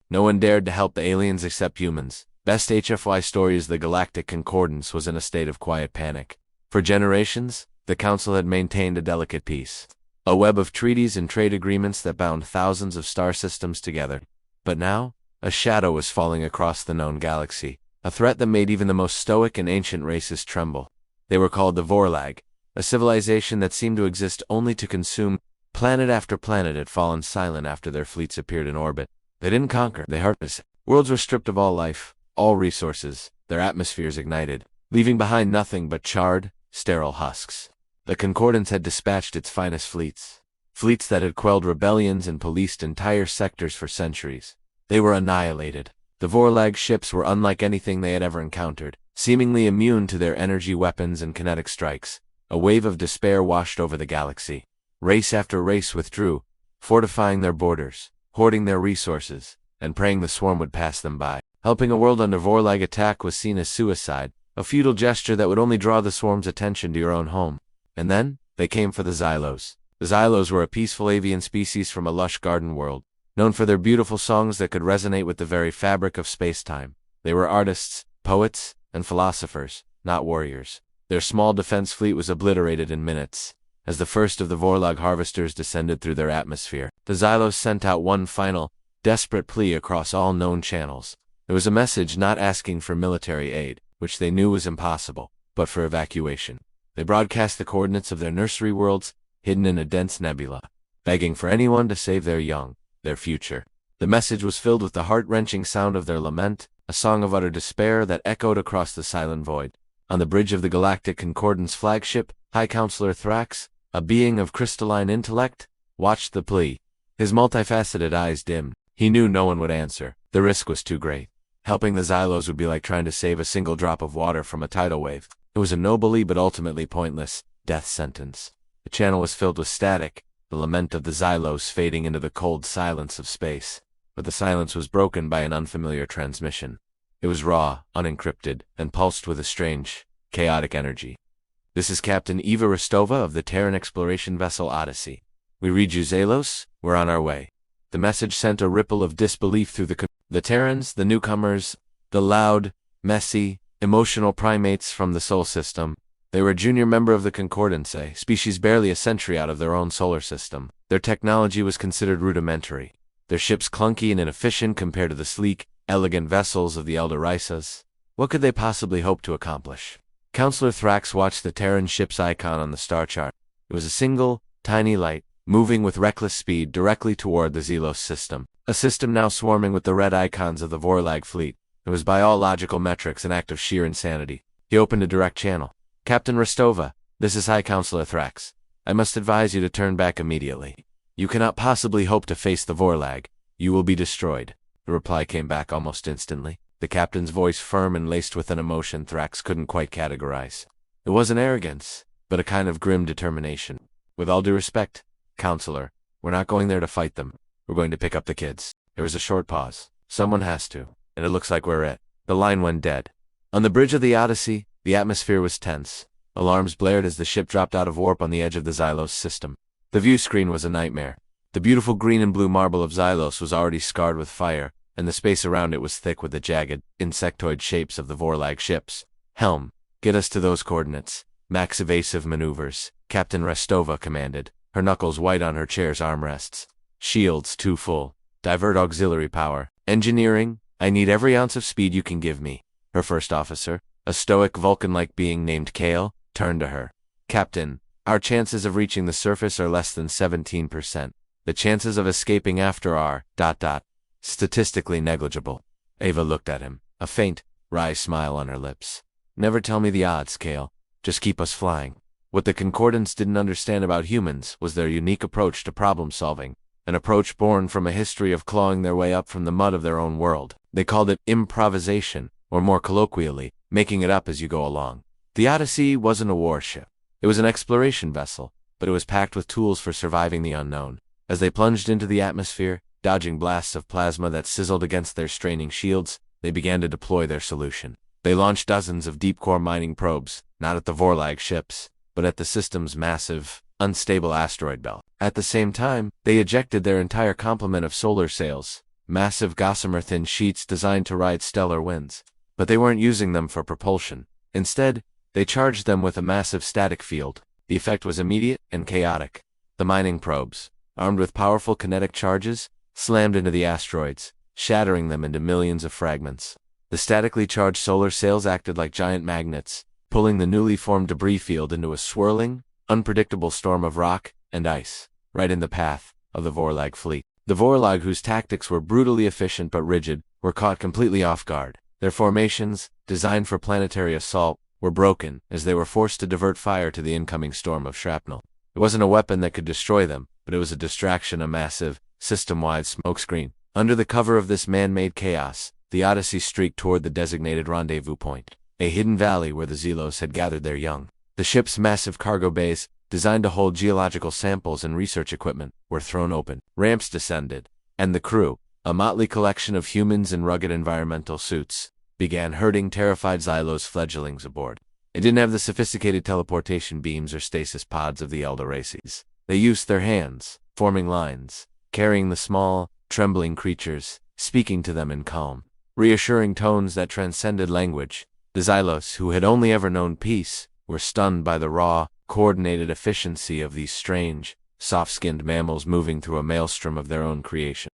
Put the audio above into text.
No one dared to help the aliens except humans. Best HFY story is the Galactic Concordance was in a state of quiet panic. For generations, the Council had maintained a delicate peace. A web of treaties and trade agreements that bound thousands of star systems together. But now, a shadow was falling across the known galaxy, a threat that made even the most stoic and ancient races tremble. They were called the Vorlag, a civilization that seemed to exist only to consume. Planet after planet had fallen silent after their fleets appeared in orbit. They didn't conquer, they harvested. Worlds were stripped of all life, all resources, their atmospheres ignited, leaving behind nothing but charred, sterile husks. The Concordance had dispatched its finest fleets. Fleets that had quelled rebellions and policed entire sectors for centuries. They were annihilated. The Vorlag ships were unlike anything they had ever encountered, seemingly immune to their energy weapons and kinetic strikes. A wave of despair washed over the galaxy. Race after race withdrew, fortifying their borders, hoarding their resources, and praying the swarm would pass them by. Helping a world under Vorlag attack was seen as suicide, a futile gesture that would only draw the swarm's attention to your own home. And then, they came for the Xylos. The Xylos were a peaceful avian species from a lush garden world, known for their beautiful songs that could resonate with the very fabric of space-time. They were artists, poets, and philosophers, not warriors. Their small defense fleet was obliterated in minutes. As the first of the Vorlag harvesters descended through their atmosphere, the Xylos sent out one final, desperate plea across all known channels. It was a message not asking for military aid, which they knew was impossible, but for evacuation. They broadcast the coordinates of their nursery worlds, hidden in a dense nebula, begging for anyone to save their young, their future. The message was filled with the heart-wrenching sound of their lament, a song of utter despair that echoed across the silent void. On the bridge of the Galactic Concordance flagship, High Counselor Thrax, a being of crystalline intellect, watched the plea. His multifaceted eyes dimmed. He knew no one would answer. The risk was too great. Helping the Xylos would be like trying to save a single drop of water from a tidal wave. It was a nobly but ultimately pointless death sentence. The channel was filled with static, the lament of the Xylos fading into the cold silence of space. But the silence was broken by an unfamiliar transmission. It was raw, unencrypted, and pulsed with a strange, chaotic energy. "This is Captain Eva Rostova of the Terran exploration vessel Odyssey. We read you, Xylos. We're on our way." The message sent a ripple of disbelief through the Terrans, the newcomers, the loud, messy, emotional primates from the Sol system. They were a junior member of the Concordance, a species barely a century out of their own solar system. Their technology was considered rudimentary, their ships clunky and inefficient compared to the sleek, elegant vessels of the Elder Rysas. What could they possibly hope to accomplish? Counselor Thrax watched the Terran ship's icon on the star chart. It was a single, tiny light, moving with reckless speed directly toward the Xylos system, a system now swarming with the red icons of the Vorlag fleet. It was by all logical metrics an act of sheer insanity. He opened a direct channel. "Captain Rostova, this is High Counselor Thrax. I must advise you to turn back immediately. You cannot possibly hope to face the Vorlag. You will be destroyed." The reply came back almost instantly, the captain's voice firm and laced with an emotion Thrax couldn't quite categorize. It wasn't arrogance, but a kind of grim determination. "With all due respect, Counselor, we're not going there to fight them. We're going to pick up the kids." There was a short pause. "Someone has to, and it looks like we're it." The line went dead. On the bridge of the Odyssey, the atmosphere was tense. Alarms blared as the ship dropped out of warp on the edge of the Xylos system. The view screen was a nightmare. The beautiful green and blue marble of Xylos was already scarred with fire, and the space around it was thick with the jagged, insectoid shapes of the Vorlag ships. "Helm, get us to those coordinates." "Max evasive maneuvers," Captain Rostova commanded, her knuckles white on her chair's armrests. "Shields too full. Divert auxiliary power. Engineering, I need every ounce of speed you can give me." Her first officer, a stoic Vulcan-like being named Kale, turned to her. "Captain, our chances of reaching the surface are less than 17%. The chances of escaping after are, statistically negligible." Ava looked at him, a faint, wry smile on her lips. "Never tell me the odds, Kale. Just keep us flying." What the Concordance didn't understand about humans was their unique approach to problem-solving, an approach born from a history of clawing their way up from the mud of their own world. They called it improvisation, or more colloquially, making it up as you go along. The Odyssey wasn't a warship. It was an exploration vessel, but it was packed with tools for surviving the unknown. As they plunged into the atmosphere, dodging blasts of plasma that sizzled against their straining shields, they began to deploy their solution. They launched dozens of deep-core mining probes, not at the Vorlag ships, but at the system's massive, unstable asteroid belt. At the same time, they ejected their entire complement of solar sails, massive gossamer-thin sheets designed to ride stellar winds. But they weren't using them for propulsion. Instead, they charged them with a massive static field. The effect was immediate and chaotic. The mining probes, armed with powerful kinetic charges, slammed into the asteroids, shattering them into millions of fragments. The statically charged solar sails acted like giant magnets, pulling the newly formed debris field into a swirling, unpredictable storm of rock and ice, right in the path of the Vorlag fleet. The Vorlag, whose tactics were brutally efficient but rigid, were caught completely off guard. Their formations, designed for planetary assault, were broken as they were forced to divert fire to the incoming storm of shrapnel. It wasn't a weapon that could destroy them, but it was a distraction, a massive, system-wide smokescreen. Under the cover of this man-made chaos, the Odyssey streaked toward the designated rendezvous point, a hidden valley where the Zelos had gathered their young. The ship's massive cargo bays, designed to hold geological samples and research equipment, were thrown open. Ramps descended, and the crew, a motley collection of humans in rugged environmental suits, began herding terrified Xylos fledglings aboard. They didn't have the sophisticated teleportation beams or stasis pods of the Eldoraces. They used their hands, forming lines, carrying the small, trembling creatures, speaking to them in calm, reassuring tones that transcended language. The Xylos, who had only ever known peace, were stunned by the raw, coordinated efficiency of these strange, soft-skinned mammals moving through a maelstrom of their own creation.